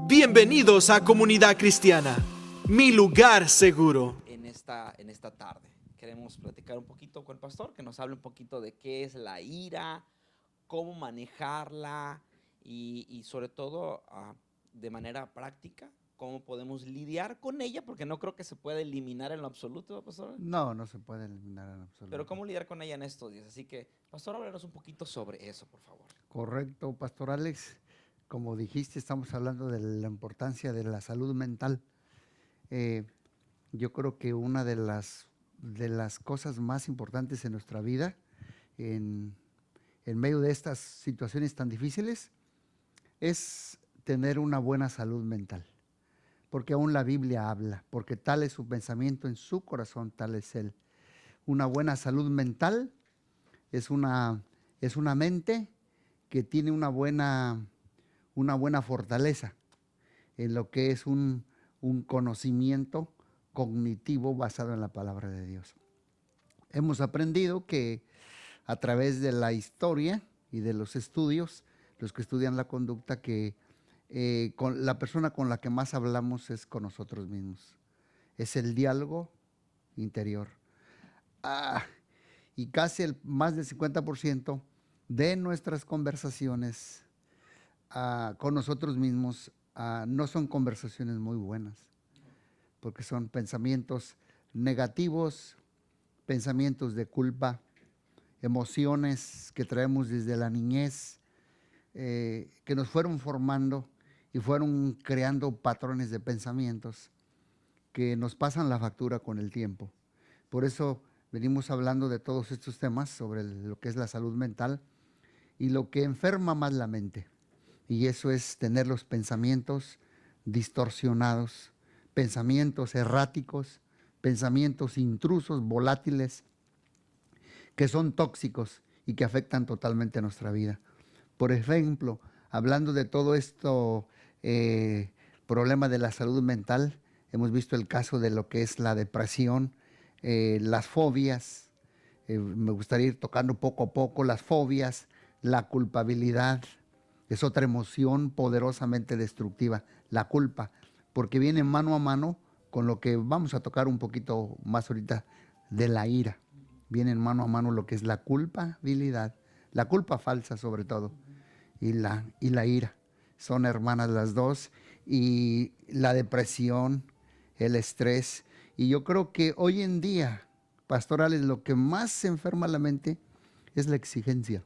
Bienvenidos a Comunidad Cristiana, mi lugar seguro. En esta tarde queremos platicar un poquito con el pastor, que nos hable un poquito de qué es la ira, cómo manejarla y sobre todo de manera práctica, cómo podemos lidiar con ella, porque no creo que se pueda eliminar en lo absoluto, pastor. No, no se puede eliminar en absoluto. Pero cómo lidiar con ella en estos días. Así que, pastor, háblanos un poquito sobre eso, por favor. Correcto, Pastor Alex. Como dijiste, estamos hablando de la importancia de la salud mental. Yo creo que una de las cosas más importantes en nuestra vida, en medio de estas situaciones tan difíciles, es tener una buena salud mental. Porque aún la Biblia habla, porque tal es su pensamiento en su corazón, tal es él. Una buena salud mental es una mente que tiene una buena fortaleza en lo que es un conocimiento cognitivo basado en la palabra de Dios. Hemos aprendido que a través de la historia y de los estudios, los que estudian la conducta, que con la persona con la que más hablamos es con nosotros mismos. Es el diálogo interior. Y casi más del 50% de nuestras conversaciones con nosotros mismos no son conversaciones muy buenas, porque son pensamientos negativos, pensamientos de culpa, emociones que traemos desde la niñez, que nos fueron formando y fueron creando patrones de pensamientos que nos pasan la factura con el tiempo. Por eso venimos hablando de todos estos temas sobre lo que es la salud mental y lo que enferma más la mente. Y eso es tener los pensamientos distorsionados, pensamientos erráticos, pensamientos intrusos, volátiles, que son tóxicos y que afectan totalmente nuestra vida. Por ejemplo, hablando de todo esto, problema de la salud mental, hemos visto el caso de lo que es la depresión, las fobias. Me gustaría ir tocando poco a poco las fobias, la culpabilidad. Es otra emoción poderosamente destructiva, la culpa, porque viene mano a mano con lo que vamos a tocar un poquito más ahorita de la ira. Viene mano a mano lo que es la culpabilidad, la culpa falsa sobre todo, y la ira. Son hermanas las dos, y la depresión, el estrés. Y yo creo que hoy en día, pastorales, lo que más se enferma la mente es la exigencia.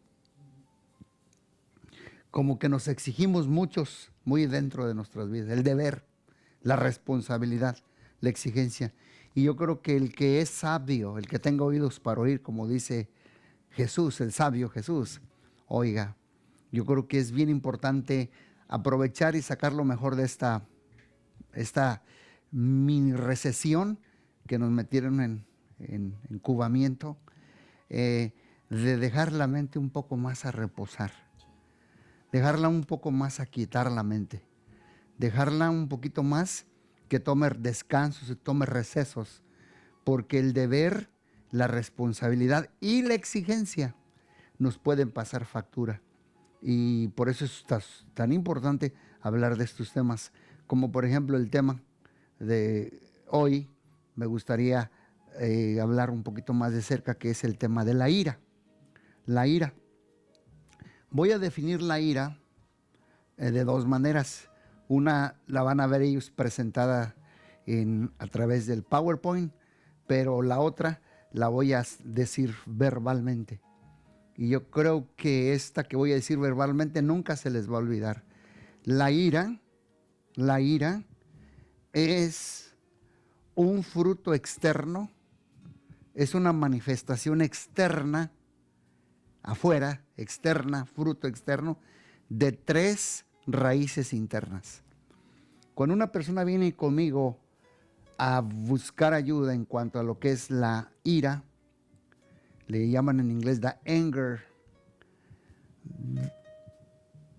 Como que nos exigimos muchos muy dentro de nuestras vidas, el deber, la responsabilidad, la exigencia. Y yo creo que el que es sabio, el que tenga oídos para oír, como dice Jesús, el sabio Jesús, oiga, yo creo que es bien importante aprovechar y sacar lo mejor de esta mini recesión que nos metieron en incubamiento, de dejar la mente un poco más a reposar. Dejarla un poco más a quietar la mente, dejarla un poquito más que tome descansos y tome recesos, porque el deber, la responsabilidad y la exigencia nos pueden pasar factura. Y por eso es tan importante hablar de estos temas, como por ejemplo el tema de hoy. Me gustaría hablar un poquito más de cerca, que es el tema de la ira. La ira. Voy a definir la ira de dos maneras. Una la van a ver ellos presentada a través del PowerPoint, pero la otra la voy a decir verbalmente. Y yo creo que esta que voy a decir verbalmente nunca se les va a olvidar. La ira es un fruto externo, es una manifestación externa, afuera, externa, fruto externo, de tres raíces internas. Cuando una persona viene conmigo a buscar ayuda en cuanto a lo que es la ira, le llaman en inglés the anger.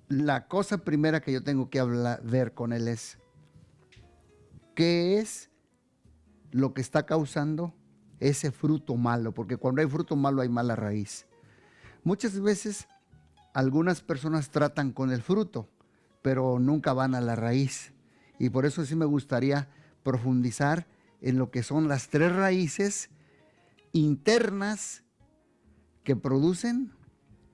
La cosa primera que yo tengo que ver con él es qué es lo que está causando ese fruto malo, porque cuando hay fruto malo hay mala raíz. Muchas veces algunas personas tratan con el fruto, pero nunca van a la raíz. Y por eso sí me gustaría profundizar en lo que son las 3 raíces internas que producen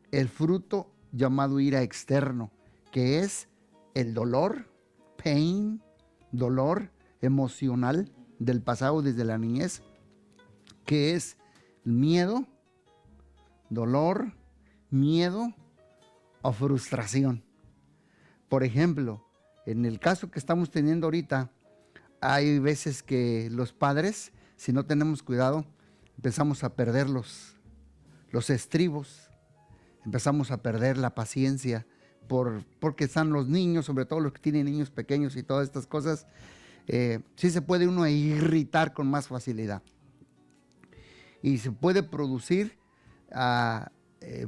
el fruto llamado ira externo, que es el dolor, pain, dolor emocional del pasado desde la niñez, que es miedo, dolor, miedo o frustración. Por ejemplo, en el caso que estamos teniendo ahorita, hay veces que los padres, si no tenemos cuidado, empezamos a perder los estribos, empezamos a perder la paciencia, porque están los niños, sobre todo los que tienen niños pequeños y todas estas cosas, sí se puede uno irritar con más facilidad. Y se puede producir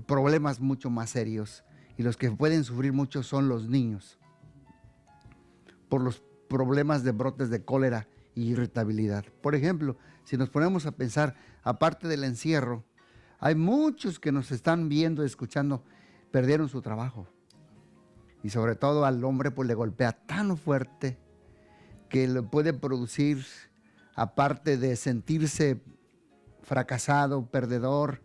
problemas mucho más serios. Y los que pueden sufrir mucho son los niños, por los problemas de brotes de cólera y irritabilidad. Por ejemplo, si nos ponemos a pensar, aparte del encierro, hay muchos que nos están viendo, escuchando, perdieron su trabajo. Y sobre todo al hombre pues le golpea tan fuerte que le puede producir, aparte de sentirse fracasado, perdedor,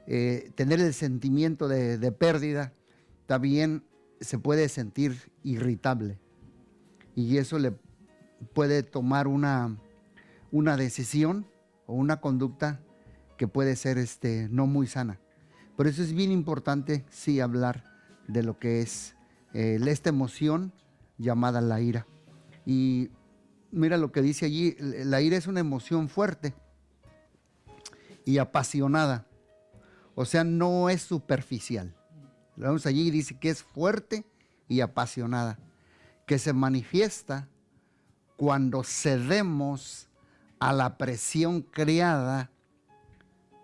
tener el sentimiento de pérdida, también se puede sentir irritable. Y eso le puede tomar una decisión o una conducta que puede ser no muy sana. Por eso es bien importante, sí, hablar de lo que es esta emoción llamada la ira. Y mira lo que dice allí, la ira es una emoción fuerte y apasionada. O sea, no es superficial. Lo vemos allí y dice que es fuerte y apasionada, que se manifiesta cuando cedemos a la presión creada,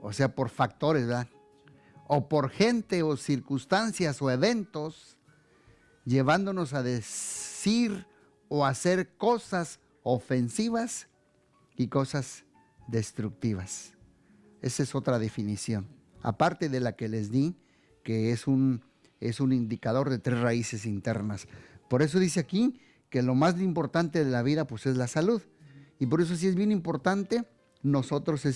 o sea, por factores, ¿verdad? O por gente o circunstancias o eventos, llevándonos a decir o hacer cosas ofensivas y cosas destructivas. Esa es otra definición, aparte de la que les di, que es un indicador de 3 raíces internas. Por eso dice aquí que lo más importante de la vida pues es la salud. Y por eso sí es bien importante nosotros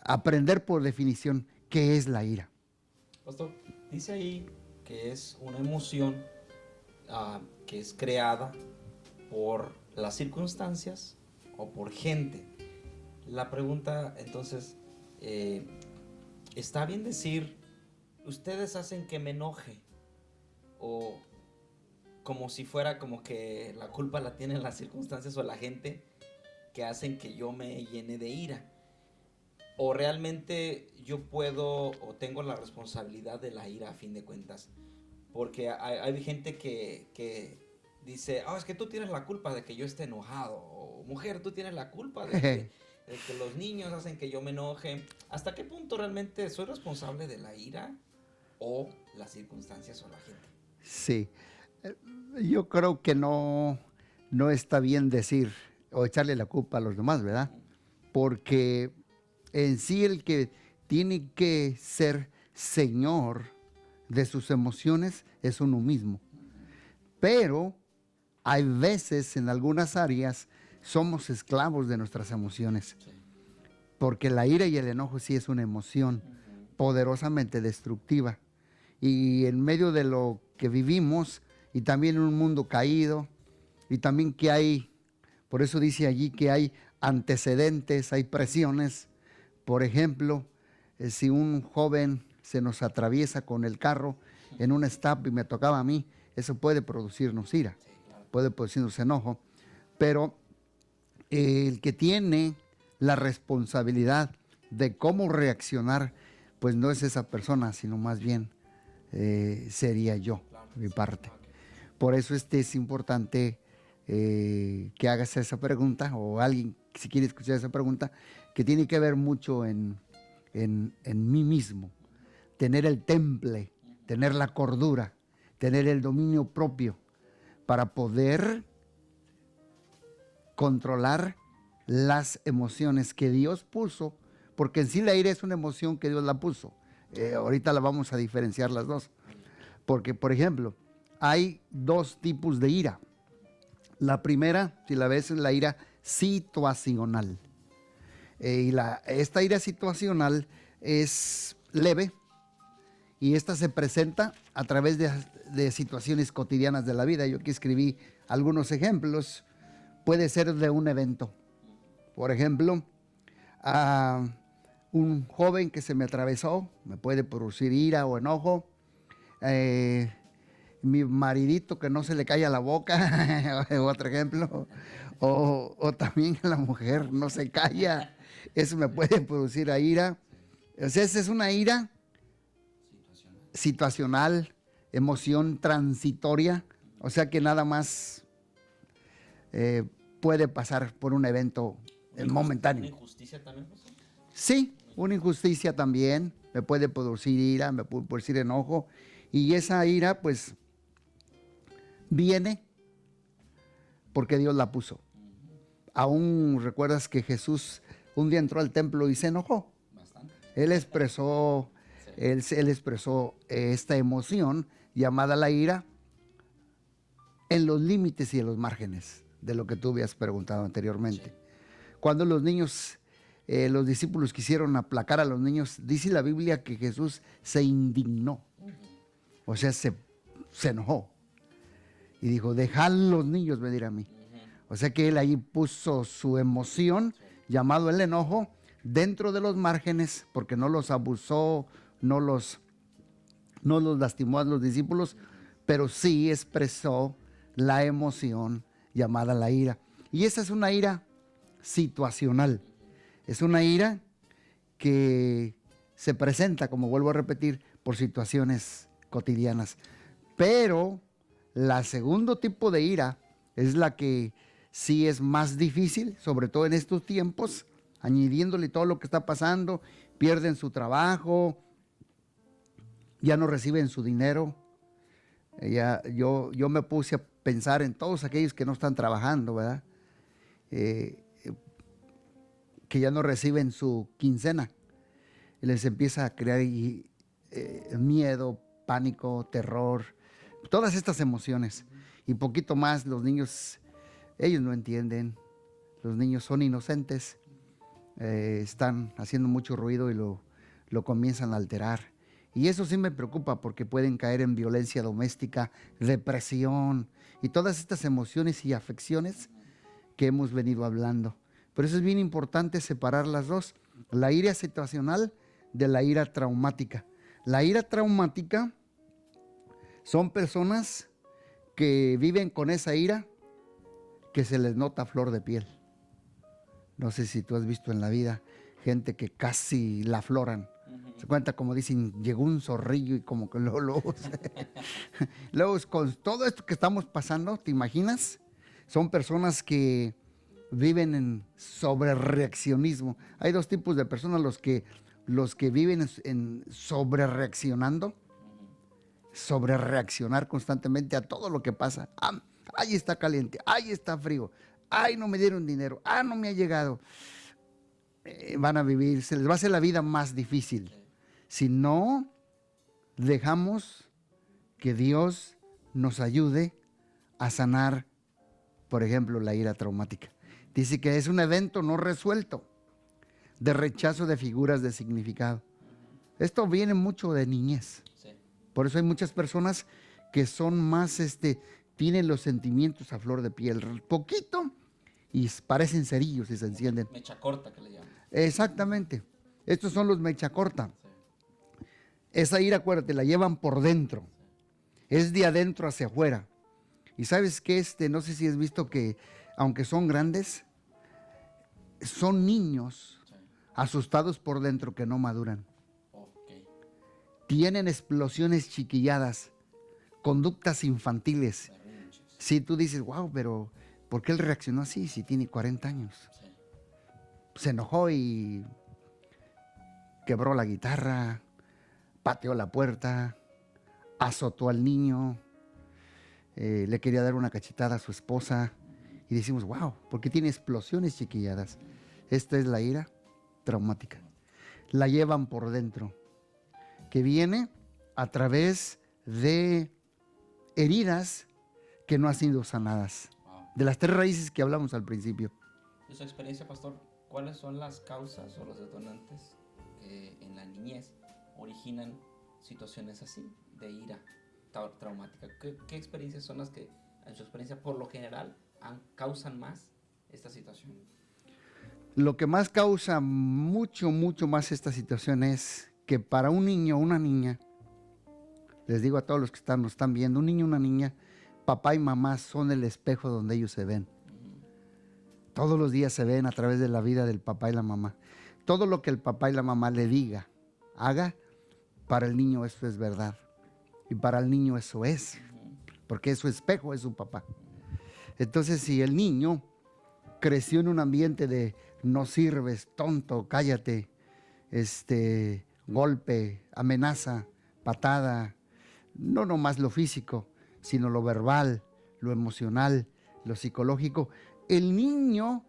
aprender por definición qué es la ira. Pastor, dice ahí que es una emoción que es creada por las circunstancias o por gente. La pregunta entonces, ¿está bien decir, ustedes hacen que me enoje? O como si fuera como que la culpa la tienen las circunstancias o la gente que hacen que yo me llene de ira. O realmente yo puedo o tengo la responsabilidad de la ira a fin de cuentas. Porque hay gente que dice, es que tú tienes la culpa de que yo esté enojado. O mujer, tú tienes la culpa de que los niños hacen que yo me enoje. ¿Hasta qué punto realmente soy responsable de la ira o las circunstancias o la gente? Sí, yo creo que no está bien decir o echarle la culpa a los demás, ¿verdad? Porque en sí el que tiene que ser señor de sus emociones es uno mismo. Pero hay veces en algunas áreas somos esclavos de nuestras emociones. Sí. Porque la ira y el enojo sí es una emoción poderosamente destructiva. Y en medio de lo que vivimos, y también en un mundo caído, y también que hay, por eso dice allí que hay antecedentes, hay presiones. Por ejemplo, si un joven se nos atraviesa con el carro en un stop y me tocaba a mí, eso puede producirnos ira, Sí, claro. puede producirnos enojo, pero el que tiene la responsabilidad de cómo reaccionar, pues no es esa persona, sino más bien sería yo, Claro. mi parte. Okay. Por eso es importante que hagas esa pregunta, o alguien, si quiere escuchar esa pregunta, que tiene que ver mucho en mí mismo. Tener el temple, tener la cordura, tener el dominio propio para poder controlar las emociones que Dios puso, porque en sí la ira es una emoción que Dios la puso. Ahorita la vamos a diferenciar las dos. Porque, por ejemplo, hay dos tipos de ira. La primera, si la ves, es la ira situacional. Esta ira situacional es leve y esta se presenta a través de situaciones cotidianas de la vida. Yo aquí escribí algunos ejemplos. Puede ser de un evento. Por ejemplo, un joven que se me atravesó, me puede producir ira o enojo. Mi maridito que no se le calla la boca, otro ejemplo. O también la mujer no se calla, eso me puede producir ira. O sea, esa es una ira situacional, emoción transitoria, o sea que nada más puede pasar por un evento momentáneo. ¿Una injusticia también, José? Sí, una injusticia también me puede producir ira, me puede producir enojo, y esa ira pues viene porque Dios la puso. Aún recuerdas que Jesús un día entró al templo y se enojó. Bastante. Él expresó, él expresó esta emoción llamada la ira en los límites y en los márgenes de lo que tú habías preguntado anteriormente. Sí. Cuando los niños, los discípulos quisieron aplacar a los niños, dice la Biblia que Jesús se indignó. O sea, se enojó. Y dijo, dejad los niños venir a mí. O sea que él ahí puso su emoción, llamado el enojo, dentro de los márgenes, porque no los abusó, no los lastimó a los discípulos, pero sí expresó la emoción llamada la ira. Y esa es una ira situacional. Es una ira que se presenta, como vuelvo a repetir, por situaciones cotidianas. Pero la segundo tipo de ira es la que sí es más difícil, sobre todo en estos tiempos, añadiéndole todo lo que está pasando, pierden su trabajo, ya no reciben su dinero. Yo me puse a pensar en todos aquellos que no están trabajando, ¿verdad? Que ya no reciben su quincena. Y les empieza a crear miedo, pánico, terror, todas estas emociones. Y poquito más los niños, ellos no entienden, los niños son inocentes, están haciendo mucho ruido y lo comienzan a alterar. Y eso sí me preocupa porque pueden caer en violencia doméstica, depresión y todas estas emociones y afecciones que hemos venido hablando. Por eso es bien importante separar las dos, la ira situacional de la ira traumática. La ira traumática son personas que viven con esa ira que se les nota a flor de piel. No sé si tú has visto en la vida gente que casi la afloran. Se cuenta, como dicen, llegó un zorrillo y como que luego con todo esto que estamos pasando, ¿te imaginas? Son personas que viven en sobrereaccionismo. Hay dos tipos de personas, los que viven en sobrereaccionando, sobrereaccionar constantemente a todo lo que pasa. Ay, está caliente, ay, está frío, ay, no me dieron dinero, no me ha llegado. Van a vivir, se les va a hacer la vida más difícil si no dejamos que Dios nos ayude a sanar, por ejemplo, la ira traumática. Dice que es un evento no resuelto de rechazo de figuras de significado. Esto viene mucho de niñez. Por eso hay muchas personas que son más, tienen los sentimientos a flor de piel, poquito, y parecen cerillos y se encienden. Mecha corta que le llaman. Exactamente. Estos son los mecha corta. Esa ira, acuérdate, la llevan por dentro. Es de adentro hacia afuera. Y sabes que no sé si has visto que, aunque son grandes, son niños asustados por dentro que no maduran. Tienen explosiones chiquilladas, conductas infantiles. Si tú dices, wow, pero ¿por qué él reaccionó así si tiene 40 años? Sí. Se enojó y quebró la guitarra, pateó la puerta, azotó al niño, le quería dar una cachetada a su esposa. Y decimos, wow, ¿por qué tiene explosiones chiquilladas? Esta es la ira traumática. La llevan por dentro, que viene a través de heridas que no han sido sanadas. Wow. De las 3 raíces que hablamos al principio. De su experiencia, pastor, ¿cuáles son las causas o los detonantes que en la niñez originan situaciones así, de ira traumática? ¿Qué experiencias son las que, en su experiencia, por lo general, causan más esta situación? Lo que más causa mucho más esta situación es que para un niño o una niña, les digo a todos los que nos están viendo, un niño o una niña, papá y mamá son el espejo donde ellos se ven. Todos los días se ven a través de la vida del papá y la mamá. Todo lo que el papá y la mamá le diga, haga, para el niño eso es verdad. Y para el niño eso es. Porque su espejo es su papá. Entonces, si el niño creció en un ambiente de no sirves, tonto, cállate, golpe, amenaza, patada, no nomás lo físico, sino lo verbal, lo emocional, lo psicológico, el niño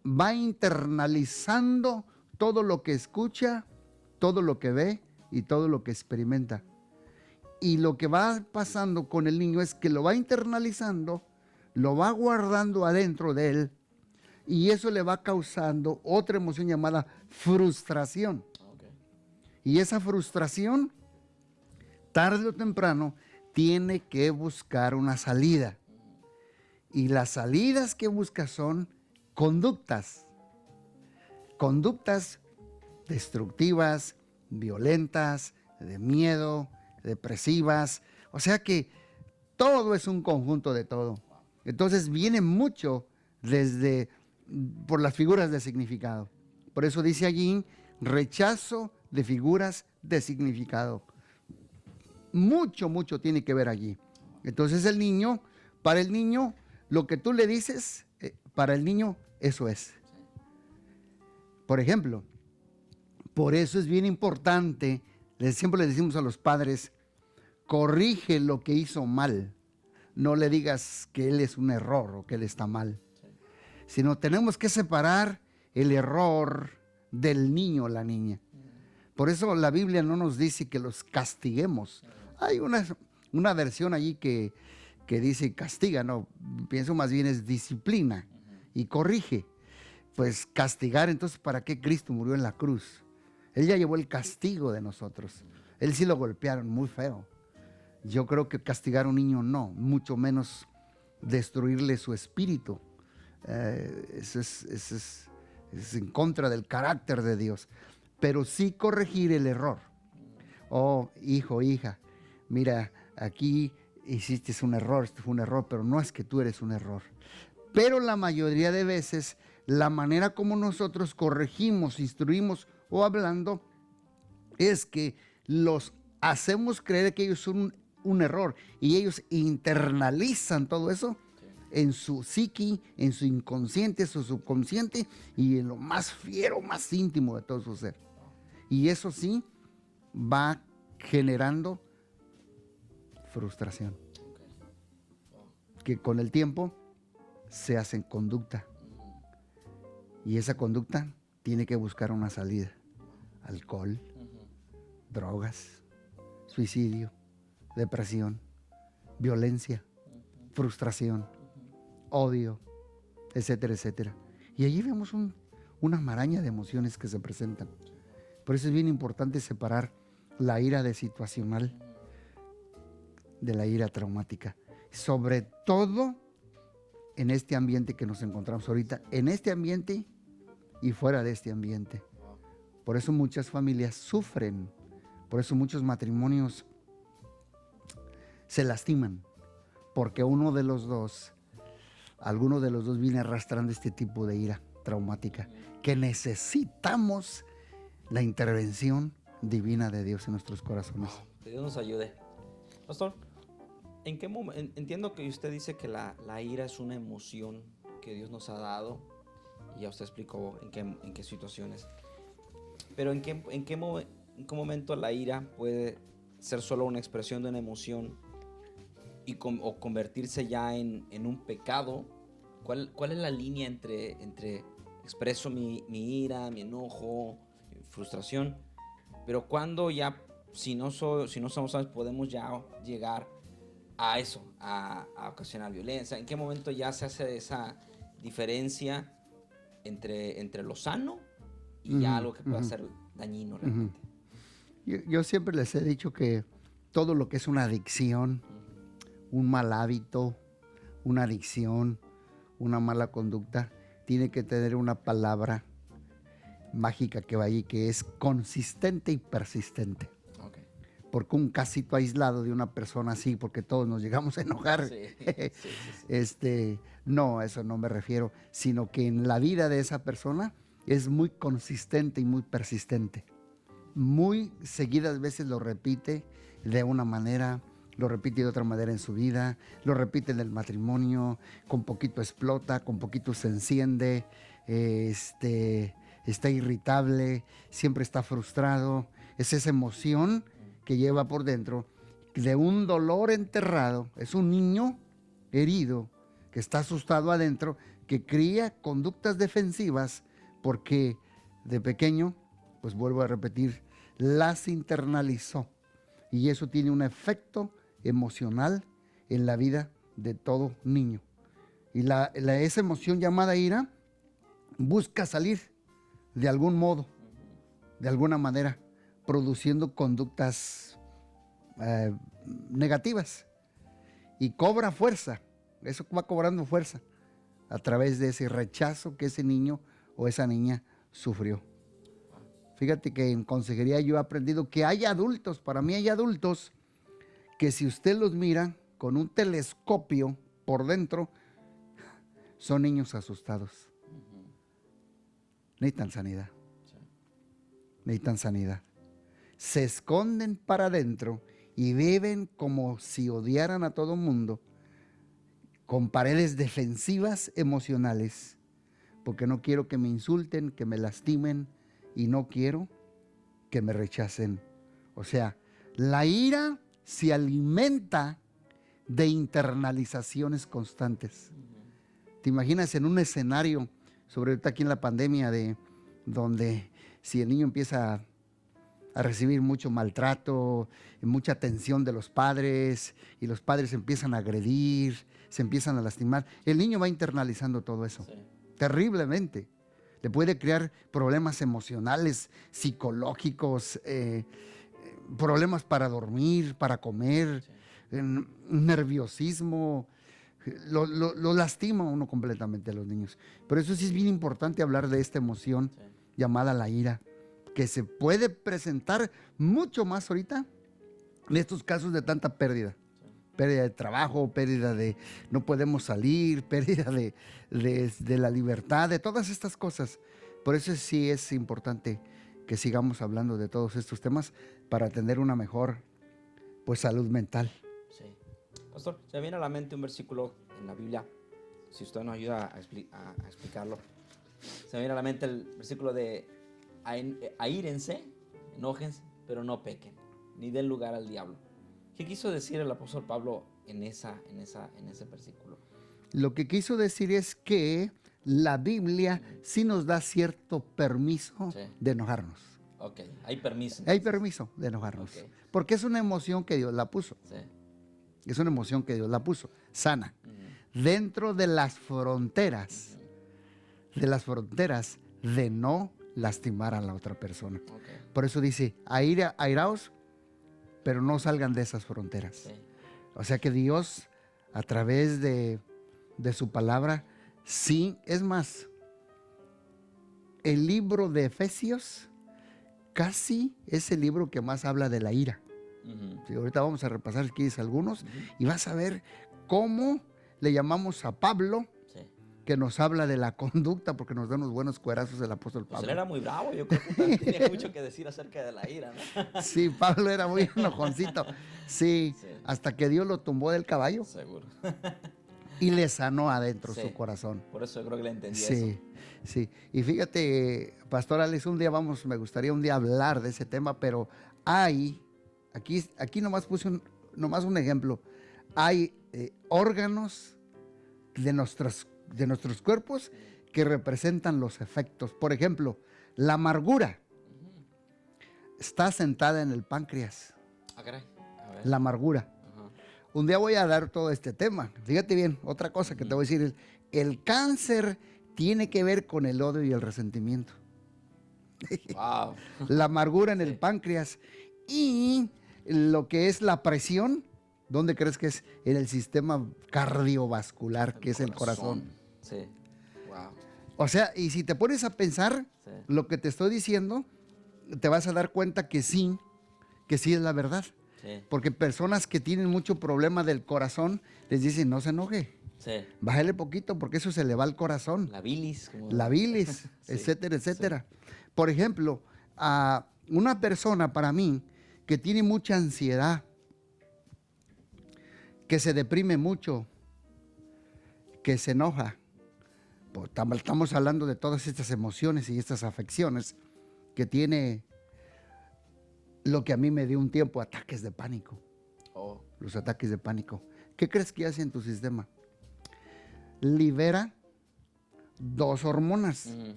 va internalizando todo lo que escucha, todo lo que ve y todo lo que experimenta. Y lo que va pasando con el niño es que lo va internalizando, lo va guardando adentro de él, y eso le va causando otra emoción llamada frustración. Okay. Y esa frustración, tarde o temprano, tiene que buscar una salida. Y las salidas que busca son conductas. Conductas destructivas, violentas, de miedo, depresivas. O sea que todo es un conjunto de todo. Entonces viene mucho por las figuras de significado. Por eso dice allí, rechazo de figuras de significado. Mucho tiene que ver allí. Entonces para el niño, lo que tú le dices, para el niño, eso es. Por ejemplo, por eso es bien importante, siempre le decimos a los padres, corrige lo que hizo mal. No le digas que él es un error o que él está mal. Sino tenemos que separar el error del niño o la niña. Por eso la Biblia no nos dice que los castiguemos. Hay una versión allí que dice castiga, no, pienso más bien es disciplina y corrige. Pues castigar, entonces, ¿para qué Cristo murió en la cruz? Él ya llevó el castigo de nosotros. Él sí lo golpearon muy feo. Yo creo que castigar a un niño no, mucho menos destruirle su espíritu. Eso es en contra del carácter de Dios. Pero sí corregir el error. Oh, hijo, hija, mira, aquí hiciste un error, esto fue un error, pero no es que tú eres un error. Pero la mayoría de veces, la manera como nosotros corregimos, instruimos o hablando, es que los hacemos creer que ellos son un error y ellos internalizan todo eso en su psiqui, en su inconsciente, su subconsciente y en lo más fiero, más íntimo de todo su ser. Y eso sí va generando frustración. Que con el tiempo se hacen conducta. Y esa conducta tiene que buscar una salida. Alcohol, drogas, suicidio, depresión, violencia, frustración, odio, etcétera, etcétera. Y allí vemos una maraña de emociones que se presentan. Por eso es bien importante separar la ira de situacional de la ira traumática. Sobre todo en este ambiente que nos encontramos ahorita, en este ambiente y fuera de este ambiente. Por eso muchas familias sufren, por eso muchos matrimonios se lastiman, porque alguno de los dos viene arrastrando este tipo de ira traumática, que necesitamos la intervención divina de Dios en nuestros corazones. Que Dios nos ayude. Pastor, ¿en qué entiendo que usted dice que la ira es una emoción que Dios nos ha dado, y ya usted explicó en qué situaciones, pero ¿en qué momento la ira puede ser solo una expresión de una emoción o convertirse ya en un pecado? ¿Cuál es la línea entre expreso mi ira, mi enojo, mi frustración, pero cuando ya si no somos sabios, podemos ya llegar a eso, a ocasionar violencia. ¿En qué momento ya se hace esa diferencia entre lo sano y ya algo que pueda ser dañino realmente? Yo siempre les he dicho que todo lo que es una adicción, un mal hábito, una adicción, una mala conducta, tiene que tener una palabra mágica que va allí, que es consistente y persistente. Okay. Porque un casito aislado de una persona así, porque todos nos llegamos a enojar, Sí. No, a eso no me refiero, sino que en la vida de esa persona es muy consistente y muy persistente. Muy seguidas veces lo repite de una manera, lo repite de otra manera en su vida, lo repite en el matrimonio, con poquito explota, con poquito se enciende, está irritable, siempre está frustrado. Es esa emoción que lleva por dentro de un dolor enterrado. Es un niño herido que está asustado adentro, que cría conductas defensivas porque de pequeño, pues vuelvo a repetir, las internalizó. Y eso tiene un efecto emocional en la vida de todo niño. Y esa emoción llamada ira busca salir de algún modo, de alguna manera, produciendo conductas negativas. Y cobra fuerza, eso va cobrando fuerza a través de ese rechazo que ese niño o esa niña sufrió. Fíjate que en consejería yo he aprendido que hay adultos, para mí hay adultos, que si usted los mira con un telescopio por dentro, son niños asustados. Necesitan sanidad. Necesitan sanidad. Se esconden para adentro y viven como si odiaran a todo mundo, con paredes defensivas emocionales, porque no quiero que me insulten, que me lastimen, y no quiero que me rechacen. O sea, la ira se alimenta de internalizaciones constantes. ¿Te imaginas en un escenario, sobre todo aquí en la pandemia, donde si el niño empieza a recibir mucho maltrato, mucha atención de los padres, y los padres empiezan a agredir, se empiezan a lastimar, el niño va internalizando todo eso, terriblemente. Le puede crear problemas emocionales, psicológicos, problemas para dormir, para comer, nerviosismo. Lo lastima a uno completamente a los niños. Por eso sí es bien importante hablar de esta emoción llamada la ira, que se puede presentar mucho más ahorita en estos casos de tanta pérdida. Pérdida de trabajo, pérdida de no podemos salir, pérdida de la libertad, de todas estas cosas. Por eso sí es importante que sigamos hablando de todos estos temas para tener una mejor, pues, salud mental. Sí. Pastor, se me viene a la mente un versículo en la Biblia, si usted nos ayuda a explicarlo. Se me viene a la mente el versículo de aírense, enójense, pero no pequen, ni den lugar al diablo. ¿Qué quiso decir el apóstol Pablo en ese versículo? Lo que quiso decir es que la Biblia sí nos da cierto permiso de enojarnos. Ok, hay permiso. Hay permiso de enojarnos. Okay. Porque es una emoción que Dios la puso. Sí. Es una emoción que Dios la puso, sana. Dentro de las fronteras, de no lastimar a la otra persona. Okay. Por eso dice, airaos, pero no salgan de esas fronteras. Sí. O sea que Dios, a través de su palabra, sí, es más, el libro de Efesios casi es el libro que más habla de la ira. Sí, ahorita vamos a repasar aquí algunos y vas a ver cómo le llamamos a Pablo, que nos habla de la conducta, porque nos da unos buenos cuerazos el apóstol Pablo. Pues él era muy bravo, yo creo que tenía mucho que decir acerca de la ira, ¿no? Sí, Pablo era muy enojoncito. Sí, hasta que Dios lo tumbó del caballo. Seguro. Y le sanó adentro su corazón. Por eso yo creo que le entendí eso. Sí. Y fíjate, Pastor Alex, me gustaría un día hablar de ese tema, pero aquí nomás puse un ejemplo. Hay órganos de nuestros cuerpos que representan los efectos. Por ejemplo, la amargura. está sentada en el páncreas, Ah, caray. A ver. la amargura. Ajá. Un día voy a dar todo este tema. Fíjate bien, otra cosa que te voy a decir es, el cáncer tiene que ver con el odio y el resentimiento. Wow. La amargura en el Sí. páncreas y lo que es la presión, ¿dónde crees que es? En el sistema cardiovascular, que es el corazón. Sí. Wow. O sea, y si te pones a pensar Sí. lo que te estoy diciendo, te vas a dar cuenta que sí es la verdad. Sí. Porque personas que tienen mucho problema del corazón, les dicen, no se enoje, Sí. bájale poquito porque eso se le va al corazón. La bilis. Como... La bilis, Sí, etcétera, etcétera. Por ejemplo, a una persona para mí que tiene mucha ansiedad, que se deprime mucho, que se enoja, pues, estamos hablando de todas estas emociones y estas afecciones que tiene lo que a mí me dio un tiempo, ataques de pánico, Oh. los ataques de pánico. ¿Qué crees que hace en tu sistema? Libera 2 hormonas. Ujú.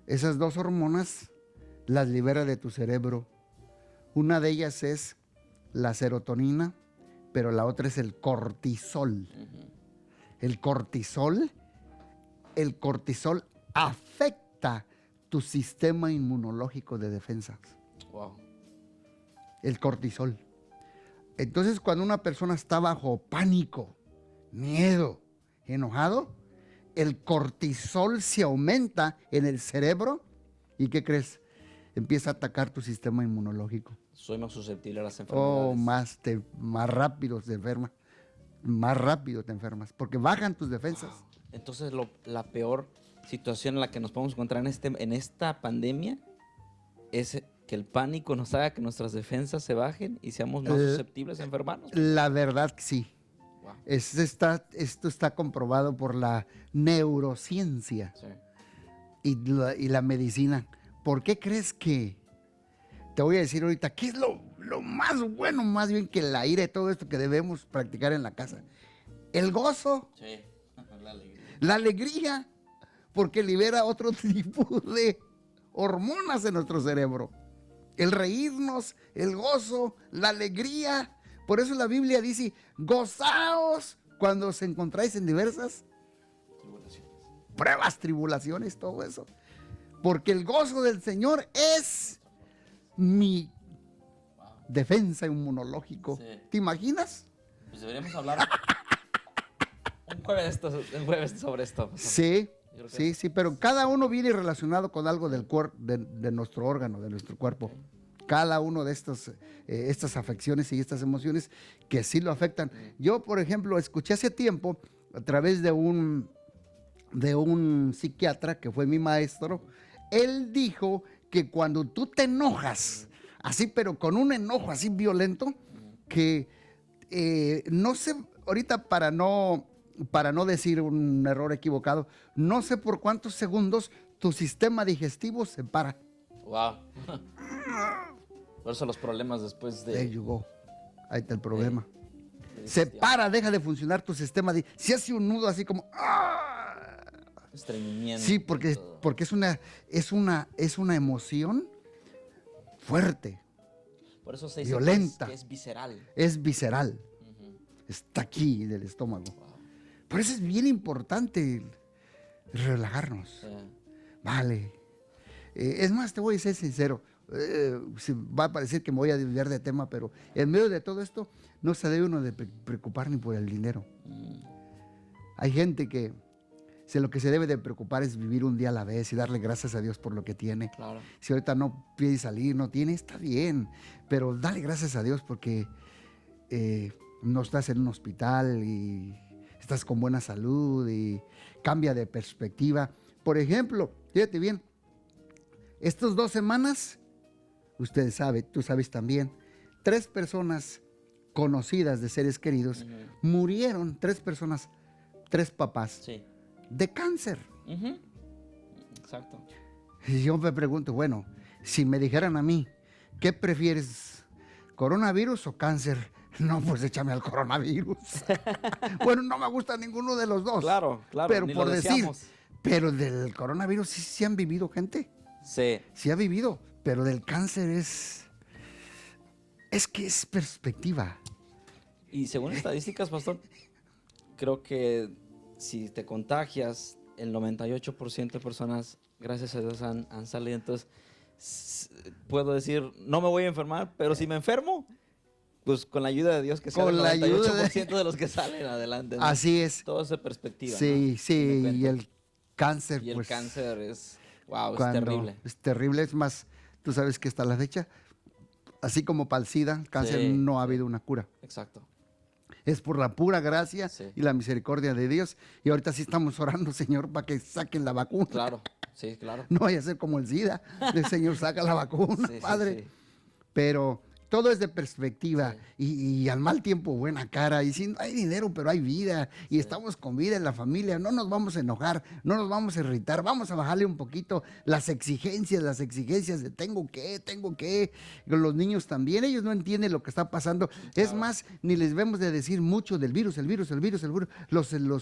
Esas 2 hormonas las libera de tu cerebro. Una de ellas es la serotonina, pero la otra es el cortisol. Ujú. El cortisol afecta tu sistema inmunológico de defensas. Wow. El cortisol. Entonces, cuando una persona está bajo pánico, miedo, enojado, el cortisol se aumenta en el cerebro y ¿qué crees? Empieza a atacar tu sistema inmunológico. Soy más susceptible a las Oh, enfermedades. más rápido te enfermas. Más rápido te enfermas. Porque bajan tus defensas. Wow. Entonces, la peor situación en la que nos podemos encontrar en esta pandemia es que el pánico nos haga que nuestras defensas se bajen y seamos más susceptibles a enfermarnos. La verdad que sí. Wow. Esto está comprobado por la neurociencia Sí. y la medicina. ¿Por qué crees que? Te voy a decir ahorita, ¿qué es lo más bueno, más bien que la ira y todo esto que debemos practicar en la casa? El gozo, Sí. La alegría. la alegría, porque libera otro tipo de hormonas en nuestro cerebro. El reírnos, el gozo, la alegría. Por eso la Biblia dice, gozaos cuando os encontráis en diversas Tribulaciones. pruebas, tribulaciones, todo eso. Porque el gozo del Señor es mi defensa inmunológico. Sí. ¿Te imaginas? Pues deberíamos hablar un jueves sobre esto. Sí, Yo creo que sí, sí, pero cada uno viene relacionado con algo del de nuestro órgano, de nuestro cuerpo. Cada uno de estas afecciones y estas emociones que sí lo afectan. Yo, por ejemplo, escuché hace tiempo a través de un psiquiatra que fue mi maestro. Él dijo que cuando tú te enojas, así, pero con un enojo así violento, que no sé, ahorita para no decir un error equivocado, no sé por cuántos segundos tu sistema digestivo se para. Wow. Por eso los problemas después There de... you go. Ahí está el problema. de Se digestión. para, deja de funcionar tu sistema. Se hace un nudo así como... ¡ah! Estreñimiento. Sí, porque todo. es una emoción fuerte, Por eso se dice violenta. que es visceral. es visceral, Ujú. está aquí del estómago. Wow. Por eso es bien importante relajarnos. Vale. Es más, te voy a ser sincero. Va a parecer que me voy a desviar de tema, pero en medio de todo esto no se debe uno de preocupar ni por el dinero. Hay gente que lo que se debe de preocupar es vivir un día a la vez y darle gracias a Dios por lo que tiene. Claro. Si ahorita no puedes salir, no tiene, está bien, pero dale gracias a Dios porque no estás en un hospital y estás con buena salud y cambia de perspectiva. Por ejemplo, fíjate bien, estas 2 semanas, usted sabe, tú sabes también, 3 personas conocidas de seres queridos murieron, 3 personas, 3 papás Sí. de cáncer. Ujú. Exacto. Y yo me pregunto, bueno, si me dijeran a mí, ¿qué prefieres, coronavirus o cáncer? No, pues échame al coronavirus. Bueno, no me gusta ninguno de los dos. Claro, Pero ni por lo decir, deseamos. pero del coronavirus sí han vivido gente. Sí. Sí ha vivido. Pero del cáncer es que es perspectiva. Y según estadísticas, pastor, creo que si te contagias, el 98% de personas, gracias a Dios, han salido. Entonces, puedo decir, no me voy a enfermar, pero si me enfermo, pues con la ayuda de Dios, que sea Con el la ayuda 98% de los que salen adelante, ¿no? Así es. Todo es de perspectiva, Sí, ¿no? sí, Me y cuenta. el cáncer, Y el pues, cáncer es, wow, es cuando terrible. es terrible. Es más, tú sabes que hasta la fecha, así como para el SIDA, el cáncer Sí, no ha sí. habido una cura. Exacto. Es por la pura gracia Sí. y la misericordia de Dios. Y ahorita sí estamos orando, Señor, para que saquen la vacuna. Claro, sí, claro. No vaya a ser como el SIDA. El Señor saca la vacuna, Sí, sí, Padre. sí. Pero todo es de perspectiva Sí. y al mal tiempo buena cara. Y si no hay dinero, pero hay vida. Y Sí. estamos con vida en la familia. No nos vamos a enojar, no nos vamos a irritar. Vamos a bajarle un poquito las exigencias de tengo que. Los niños también, ellos no entienden lo que está pasando. Es Claro. más, ni les vemos de decir mucho del virus.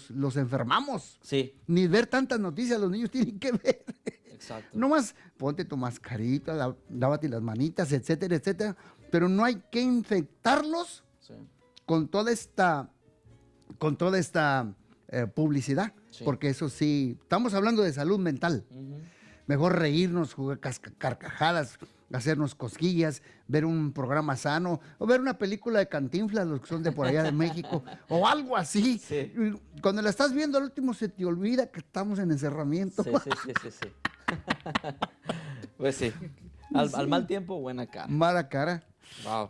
Los enfermamos. Sí, Ni ver tantas noticias los niños tienen que ver. exacto. Nomás ponte tu mascarita, lávate las manitas, etcétera, etcétera. Pero no hay que infectarlos Sí. con toda esta publicidad. Sí. Porque eso sí, estamos hablando de salud mental. Ujú. Mejor reírnos, jugar carcajadas, hacernos cosquillas, ver un programa sano, o ver una película de Cantinflas, los que son de por allá de México, o algo así. Sí. Y cuando la estás viendo al último se te olvida que estamos en encerramiento. Sí, sí, sí, sí, sí. Pues sí. Al mal tiempo, buena cara. Mala cara. Wow.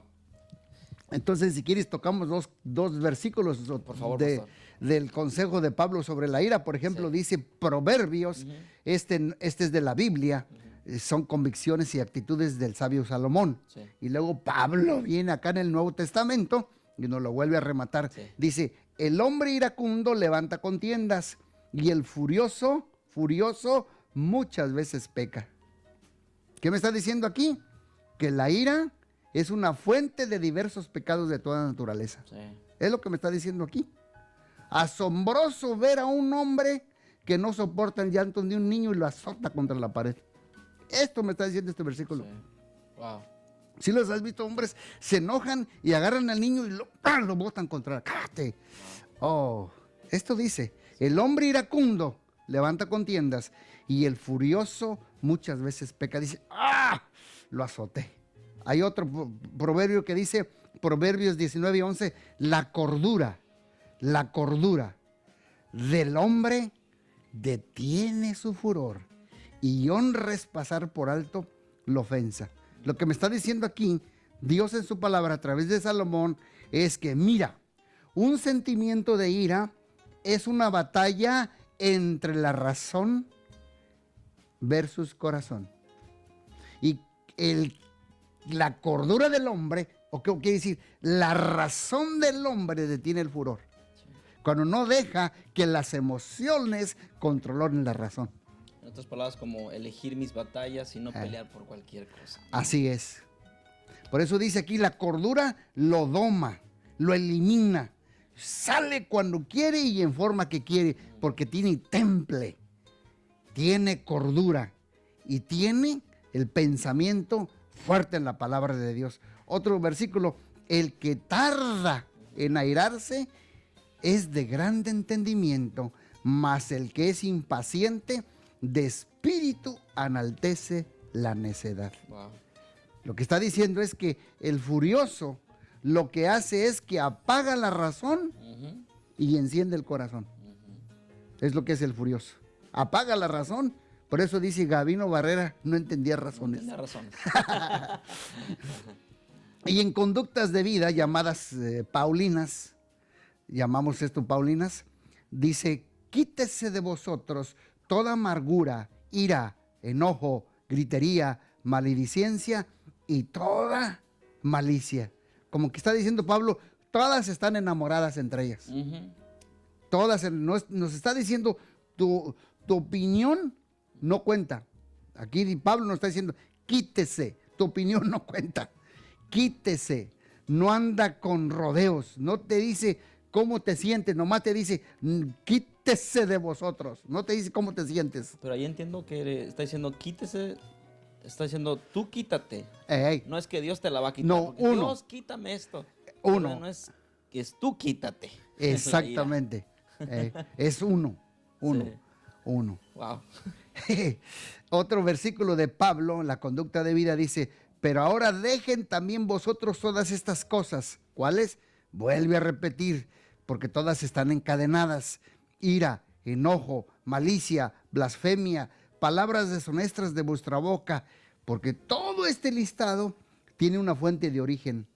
Entonces, si quieres, tocamos dos versículos Por favor, de- pastor. del consejo de Pablo sobre la ira. Por ejemplo, Sí. dice Proverbios, Ujú. este es de la Biblia, son convicciones y actitudes del sabio Salomón. Sí. Y luego Pablo viene acá en el Nuevo Testamento y nos lo vuelve a rematar. Sí. Dice, el hombre iracundo levanta contiendas y el furioso muchas veces peca. ¿Qué me está diciendo aquí? Que la ira es una fuente de diversos pecados de toda naturaleza. Sí. Es lo que me está diciendo aquí. Asombroso ver a un hombre que no soporta el llanto de un niño y lo azota contra la pared. Esto me está diciendo este versículo. Sí. Wow. Si los has visto, hombres se enojan y agarran al niño y lo botan contra la cállate. Oh, esto dice, el hombre iracundo levanta contiendas y el furioso muchas veces peca. Dice, ¡ah! Lo azoté. Hay otro proverbio que dice, Proverbios 19:11, la cordura del hombre detiene su furor y honra es pasar por alto la ofensa. Lo que me está diciendo aquí, Dios en su palabra a través de Salomón, es que mira, un sentimiento de ira es una batalla entre la razón versus corazón. Y la cordura del hombre, o qué quiere decir, la razón del hombre detiene el furor. Cuando no deja que las emociones controlen la razón. En otras palabras, como elegir mis batallas y no pelear por cualquier cosa. Así es. Por eso dice aquí, la cordura lo doma, lo elimina. Sale cuando quiere y en forma que quiere, porque tiene temple, tiene cordura y tiene el pensamiento fuerte en la palabra de Dios. Otro versículo, el que tarda en airarse es de grande entendimiento, mas el que es impaciente de espíritu enaltece la necedad. Wow. Lo que está diciendo es que el furioso lo que hace es que apaga la razón Ujú. y enciende el corazón. Es lo que es el furioso. Apaga la razón. Por eso dice Gabino Barrera, no entendía razones. Tiene razón. Y en conductas de vida llamadas paulinas, llamamos esto paulinas, dice, quítese de vosotros toda amargura, ira, enojo, gritería, maledicencia y toda malicia. Como que está diciendo Pablo, todas están enamoradas entre ellas. Ujú. Todas, nos está diciendo, tu opinión no cuenta. Aquí Pablo nos está diciendo, quítese, tu opinión no cuenta. Quítese, no anda con rodeos, no te dice cómo te sientes, nomás te dice, quítese de vosotros, no te dice cómo te sientes. Pero ahí entiendo que está diciendo, quítese está diciendo, tú quítate. Ey, No es que Dios te la va a quitar. No, porque uno. Dios, quítame esto. Uno. Pero no es que es tú quítate. exactamente. Es uno. Sí. Uno. Wow. Otro versículo de Pablo, la conducta de vida, dice, pero ahora dejen también vosotros todas estas cosas. ¿Cuáles? Vuelve a repetir, porque todas están encadenadas. Ira, enojo, malicia, blasfemia, palabras deshonestas de vuestra boca, porque todo este listado tiene una fuente de origen.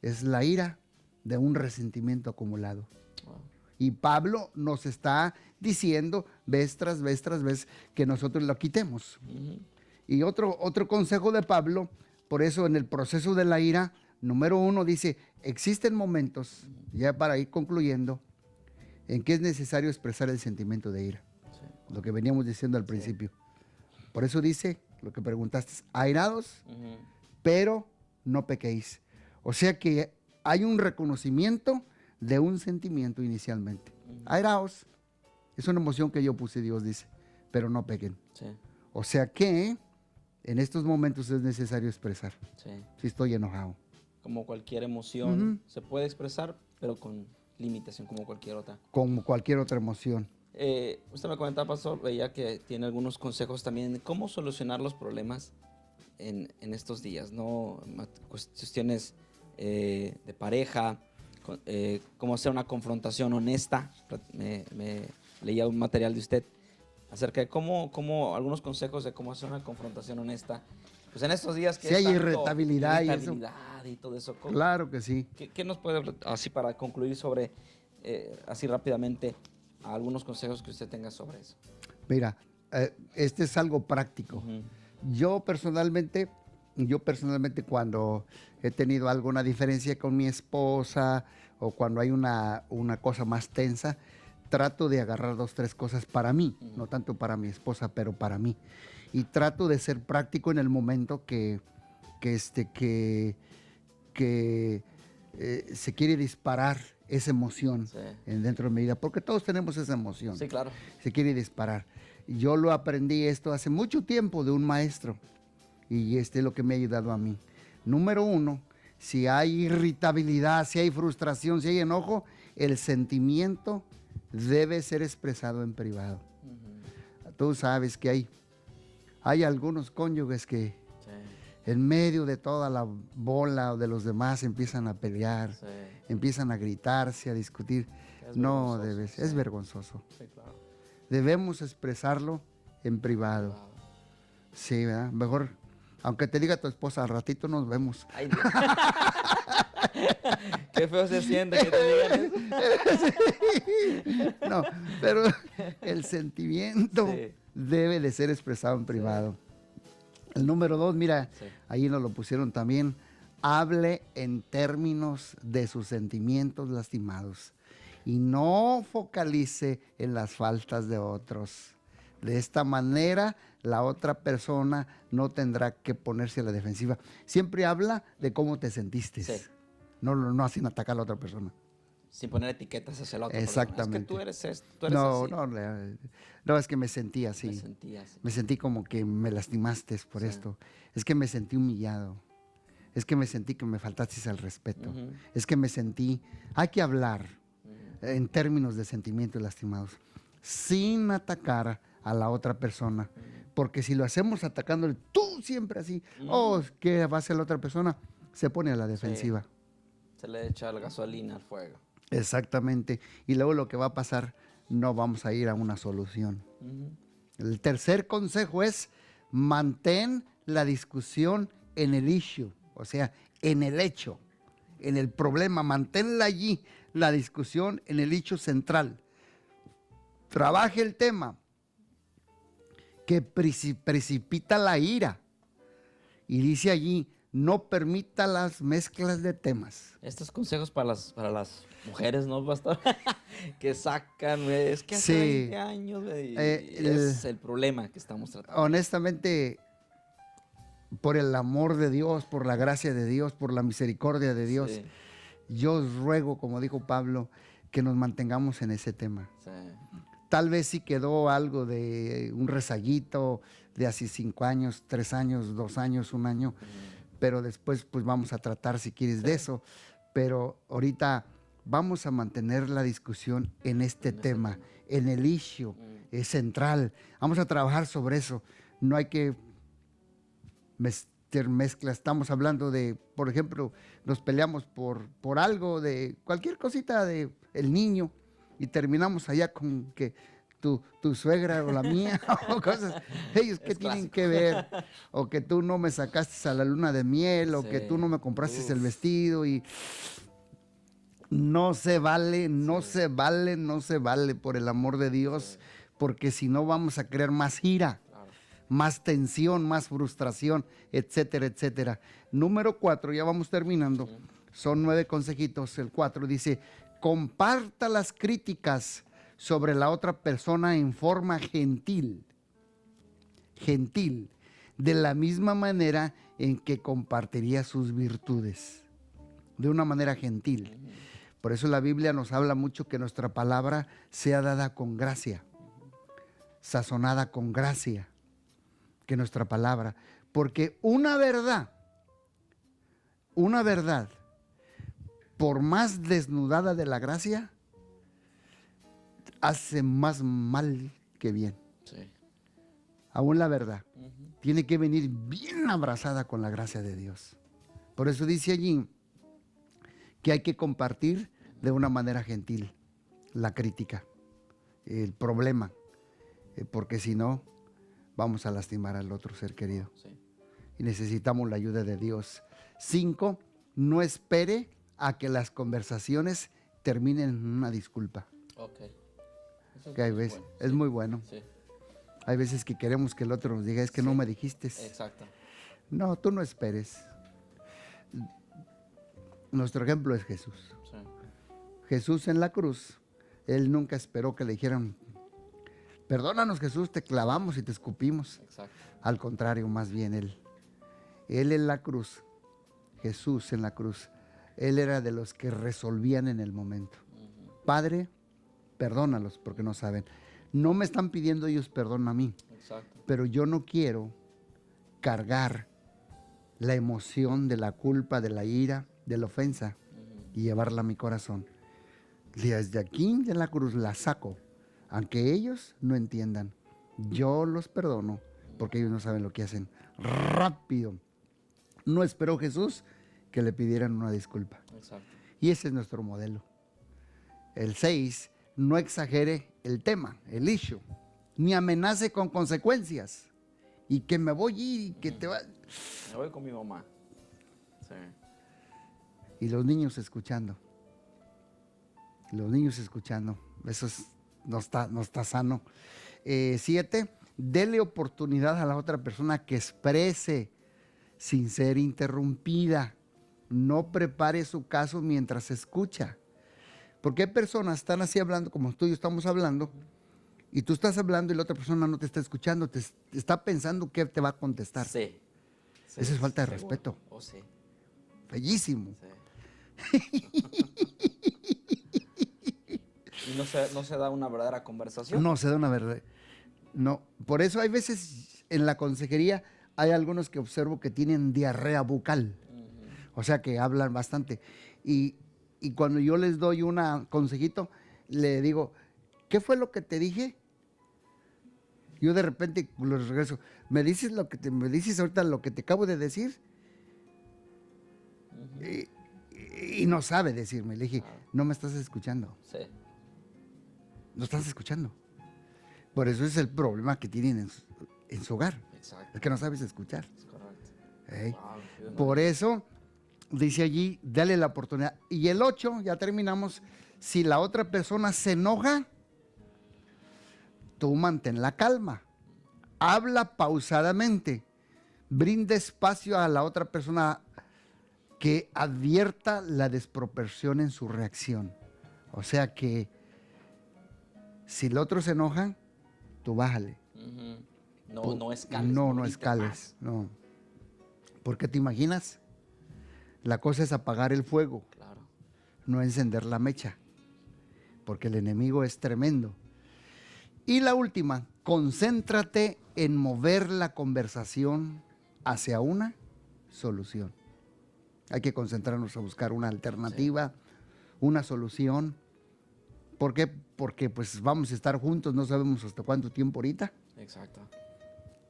Es la ira de un resentimiento acumulado. Wow. Y Pablo nos está diciendo vez tras vez tras vez que nosotros lo quitemos. Y otro consejo de Pablo, por eso en el proceso de la ira, número 1 dice, existen momentos, ya para ir concluyendo, en que es necesario expresar el sentimiento de ira. Sí. Lo que veníamos diciendo al principio. Por eso dice, lo que preguntaste, airados, pero no pequéis. O sea que hay un reconocimiento de un sentimiento inicialmente. Airaos, es una emoción que yo puse, Dios dice, pero no pequen. Sí. O sea que en estos momentos es necesario expresar. Sí. Si estoy enojado. Como cualquier emoción se puede expresar, pero con limitación como cualquier otra. Como cualquier otra emoción. Usted me comentaba, pastor, veía que tiene algunos consejos también de cómo solucionar los problemas en estos días, ¿no? Cuestiones de pareja, cómo hacer una confrontación honesta. Me leía un material de usted acerca de cómo algunos consejos de cómo hacer una confrontación honesta. Pues en estos días que Si hay tanto irritabilidad y todo eso. Claro que sí. ¿Qué nos puede, así para concluir sobre, así rápidamente, algunos consejos que usted tenga sobre eso? Mira, este es algo práctico. Yo personalmente cuando he tenido alguna diferencia con mi esposa o cuando hay una cosa más tensa, trato de agarrar 2, 3 cosas para mí, no tanto para mi esposa, pero para mí. Y trato de ser práctico en el momento que se quiere disparar esa emoción dentro de mi vida, porque todos tenemos esa emoción. Sí, claro. Se quiere disparar. Yo lo aprendí esto hace mucho tiempo de un maestro y es lo que me ha ayudado a mí. Número 1, si hay irritabilidad, si hay frustración, si hay enojo, el sentimiento debe ser expresado en privado. Tú sabes que hay algunos cónyuges que en medio de toda la bola de los demás empiezan a pelear, empiezan a gritarse, a discutir. No debes, es vergonzoso. Sí, claro. Debemos expresarlo en privado. Wow. Sí, ¿verdad? Mejor, aunque te diga tu esposa, al ratito nos vemos. Ay, Dios. Qué feo se siente que te digan eso. No, pero el sentimiento debe de ser expresado en privado. El número 2, mira, ahí nos lo pusieron también. Hable en términos de sus sentimientos lastimados y no focalice en las faltas de otros. De esta manera, la otra persona no tendrá que ponerse a la defensiva. Siempre habla de cómo te sentiste. Sí. No sin atacar a la otra persona. Sin poner etiquetas hacia la otra Exactamente. persona. Es que tú eres esto, tú eres así. No, es que me sentí así. Me sentí así. Me sentí como que me lastimaste por esto. Es que me sentí humillado. Es que me sentí que me faltaste al respeto. Es que me sentí... Hay que hablar en términos de sentimientos lastimados, sin atacar a la otra persona. Porque si lo hacemos atacándole, tú siempre así, ¿qué va a hacer la otra persona? Se pone a la defensiva. Se le echa la gasolina al fuego. Exactamente. Y luego lo que va a pasar, no vamos a ir a una solución. El tercer consejo es, mantén la discusión en el issue, o sea, en el hecho, en el problema, manténla allí, la discusión en el hecho central. Trabaje el tema que precipita la ira. Y dice allí, no permita las mezclas de temas. Estos consejos para las mujeres, ¿no, pastor? Que sacan, es que hace Sí. 20 años, es el problema que estamos tratando. Honestamente, por el amor de Dios, por la gracia de Dios, por la misericordia de Dios, Sí. yo os ruego, como dijo Pablo, que nos mantengamos en ese tema. Sí. Tal vez sí quedó algo de un rezagito de hace 5 años, 3 años, 2 años, 1 año, pero después pues vamos a tratar si quieres de eso. Pero ahorita vamos a mantener la discusión en este tema, en el issue central. Vamos a trabajar sobre eso. No hay que mezcla. Estamos hablando de, por ejemplo, nos peleamos por algo, de cualquier cosita de el niño, y terminamos allá con que tu suegra o la mía, o cosas. Ellos, ¿qué tienen que ver? O que tú no me sacaste a la luna de miel, o que tú no me compraste el vestido, y no se vale, no se vale, no se vale, por el amor de Dios, porque si no vamos a crear más ira, más tensión, más frustración, etcétera, etcétera. Número 4, ya vamos terminando. Son 9 consejitos. El 4 dice: comparta las críticas sobre la otra persona en forma gentil. Gentil. De la misma manera en que compartiría sus virtudes. De una manera gentil. Por eso la Biblia nos habla mucho que nuestra palabra sea dada con gracia. Sazonada con gracia. Que nuestra palabra. Porque una verdad, por más desnudada de la gracia, hace más mal que bien. Sí. Aún la verdad tiene que venir bien abrazada con la gracia de Dios. Por eso dice allí que hay que compartir de una manera gentil la crítica, el problema, porque si no, vamos a lastimar al otro ser querido. Sí. Y necesitamos la ayuda de Dios. 5, no espere a que las conversaciones terminen en una disculpa. Ok. Eso Que hay veces, bueno. es muy bueno. Sí. Hay veces que queremos que el otro nos diga, es que no me dijiste. Exacto. No, tú no esperes. Nuestro ejemplo es Jesús. Sí. Jesús en la cruz, él nunca esperó que le dijeran, perdónanos Jesús, te clavamos y te escupimos. Exacto. Al contrario, más bien él en la cruz, Jesús en la cruz, él era de los que resolvían en el momento. Padre, perdónalos porque no saben. No me están pidiendo ellos perdón a mí. Exacto. Pero yo no quiero cargar la emoción de la culpa, de la ira, de la ofensa y llevarla a mi corazón. Desde aquí de la cruz la saco, aunque ellos no entiendan. Yo los perdono porque ellos no saben lo que hacen. Rápido. No esperó Jesús que le pidieran una disculpa. Exacto. Y ese es nuestro modelo. El 6, no exagere el tema, el issue, ni amenace con consecuencias. Y que me voy a ir y que te va... Me voy con mi mamá. Sí. Y los niños escuchando. Los niños escuchando. Eso no está sano. 7, dele oportunidad a la otra persona que exprese sin ser interrumpida. No prepare su caso mientras escucha. Porque hay personas que están así hablando, como tú y yo estamos hablando, y tú estás hablando y la otra persona no te está escuchando, te está pensando qué te va a contestar. Sí. Sí, Eso es falta de seguro. respeto. Oh, sí. Bellísimo. Sí. Y no se da una verdadera conversación. No se da una verdad. No. Por eso hay veces en la consejería hay algunos que observo que tienen diarrea bucal. O sea que hablan bastante. Y cuando yo les doy un consejito, le digo, ¿qué fue lo que te dije? Yo de repente los regreso, ¿me dices me dices ahorita lo que te acabo de decir? Y no sabe decirme. Le dije, no me estás escuchando. Sí. No estás escuchando. Por eso es el problema que tienen en su hogar. Exacto. Es que no sabes escuchar. Es correcto. ¿Eh? Wow, Por eso dice allí, dale la oportunidad. Y el 8, ya terminamos, si la otra persona se enoja, tú mantén la calma. Habla pausadamente. Brinda espacio a la otra persona que advierta la desproporción en su reacción. O sea que si el otro se enoja, tú bájale. No escales. No escales. No. Porque te imaginas, la cosa es apagar el fuego, Claro. no encender la mecha, porque el enemigo es tremendo. Y la última, concéntrate en mover la conversación hacia una solución. Hay que concentrarnos a buscar una alternativa, una solución. ¿Por qué? Porque pues vamos a estar juntos, no sabemos hasta cuánto tiempo ahorita. Exacto.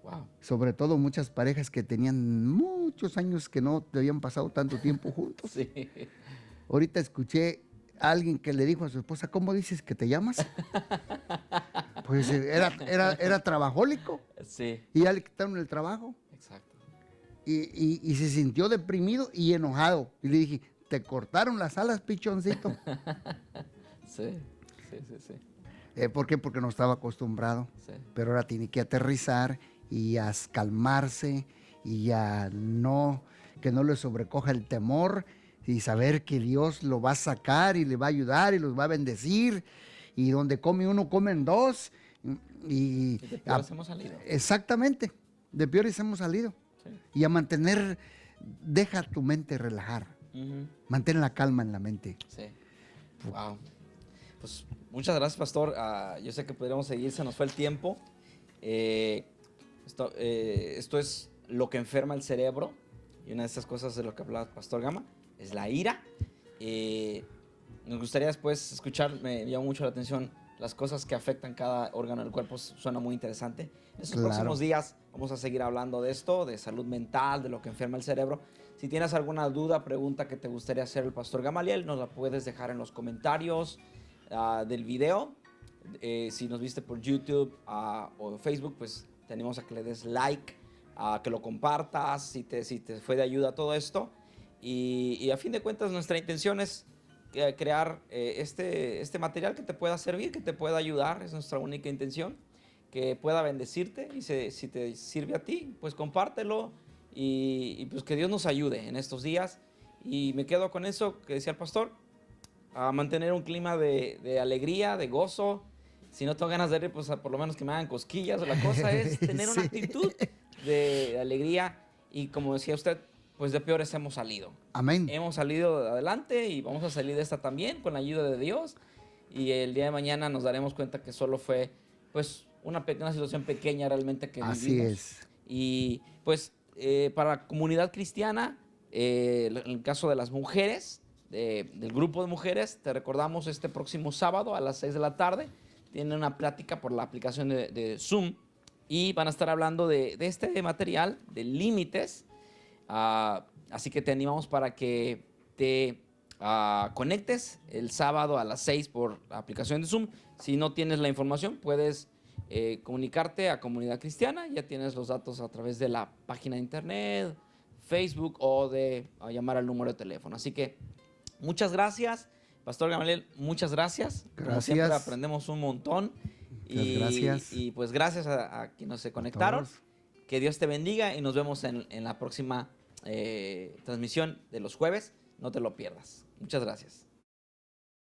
Wow. Sobre todo muchas parejas que tenían muchos años que no habían pasado tanto tiempo juntos. Sí. Ahorita escuché a alguien que le dijo a su esposa, ¿cómo dices que te llamas? Pues era trabajólico Sí. y ya le quitaron el trabajo. Exacto. Y se sintió deprimido y enojado. Y le dije, te cortaron las alas, pichoncito. Sí. Sí, sí, sí. ¿Por qué? Porque no estaba acostumbrado. Sí. Pero ahora tiene que aterrizar y a calmarse y a que no le sobrecoja el temor y saber que Dios lo va a sacar y le va a ayudar y los va a bendecir. Y donde come uno, comen dos. Y de peores hemos salido. Exactamente, de peores hemos salido. Sí. Y a mantener, deja tu mente relajar. Ujú. Mantén la calma en la mente. Sí. Wow. Pues muchas gracias, pastor. Yo sé que podríamos seguir, se nos fue el tiempo. Esto es lo que enferma el cerebro. Y una de estas cosas de lo que hablaba Pastor Gama es la ira. Nos gustaría después escuchar, me llama mucho la atención las cosas que afectan cada órgano del cuerpo. Suena muy interesante. En estos próximos días vamos a seguir hablando de esto, de salud mental, de lo que enferma el cerebro. Si tienes alguna duda, pregunta que te gustaría hacer el Pastor Gamaliel, nos la puedes dejar en los comentarios del video. Si nos viste por YouTube o Facebook, pues te animamos a que le des like, a que lo compartas, si te fue de ayuda todo esto. Y a fin de cuentas nuestra intención es crear este material que te pueda servir, que te pueda ayudar, es nuestra única intención, que pueda bendecirte y si te sirve a ti, pues compártelo y pues que Dios nos ayude en estos días. Y me quedo con eso que decía el pastor, a mantener un clima de alegría, de gozo. Si no tengo ganas de reír, pues por lo menos que me hagan cosquillas. La cosa es tener una actitud de alegría y como decía usted, pues de peores hemos salido. Amén. Hemos salido adelante y vamos a salir de esta también con la ayuda de Dios. Y el día de mañana nos daremos cuenta que solo fue pues una situación pequeña realmente que Así vivimos. es. Y pues para la comunidad cristiana, en el caso de las mujeres, del grupo de mujeres, te recordamos este próximo sábado a las 6 de la tarde. Tienen una plática por la aplicación de Zoom y van a estar hablando de este material, de límites. Así que te animamos para que te conectes el sábado a las 6 por la aplicación de Zoom. Si no tienes la información, puedes comunicarte a Comunidad Cristiana. Ya tienes los datos a través de la página de internet, Facebook o de llamar al número de teléfono. Así que muchas gracias. Pastor Gamaliel, muchas gracias. Como siempre aprendemos un montón. Gracias. Y pues gracias a quienes se conectaron. Todos. Que Dios te bendiga y nos vemos en la próxima transmisión de los jueves. No te lo pierdas. Muchas gracias.